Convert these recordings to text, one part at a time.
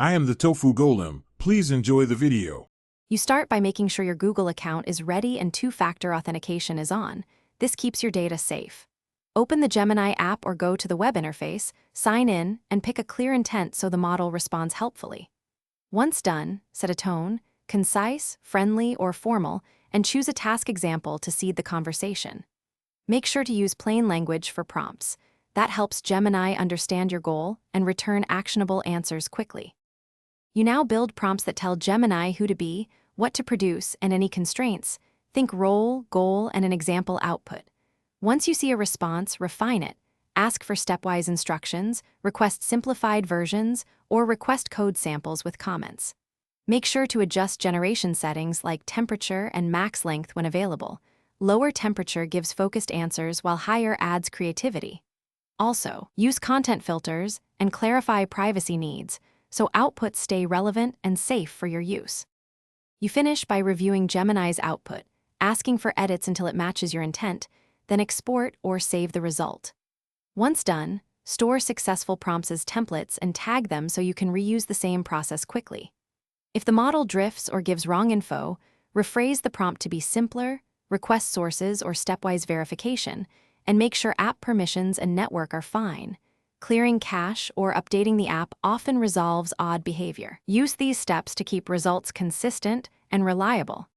I am the Tofu Golem. Please enjoy the video. You start by making sure your Google account is ready and two-factor authentication is on. This keeps your data safe. Open the Gemini app or go to the web interface, sign in, and pick a clear intent so the model responds helpfully. Once done, set a tone, concise, friendly, or formal, and choose a task example to seed the conversation. Make sure to use plain language for prompts. That helps Gemini understand your goal and return actionable answers quickly. You now build prompts that tell Gemini who to be, what to produce, and any constraints. Think role, goal, and an example output. Once you see a response, refine it. Ask for stepwise instructions, request simplified versions, or request code samples with comments. Make sure to adjust generation settings like temperature and max length when available. Lower temperature gives focused answers while higher adds creativity. Also, use content filters and clarify privacy needs so outputs stay relevant and safe for your use. You finish by reviewing Gemini's output, asking for edits until it matches your intent, then export or save the result. Once done, store successful prompts as templates and tag them so you can reuse the same process quickly. If the model drifts or gives wrong info, rephrase the prompt to be simpler, request sources or stepwise verification, and make sure app permissions and network are fine. Clearing cache or updating the app often resolves odd behavior. Use these steps to keep results consistent and reliable.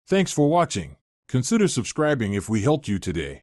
Thanks for watching. Consider subscribing if we helped you today.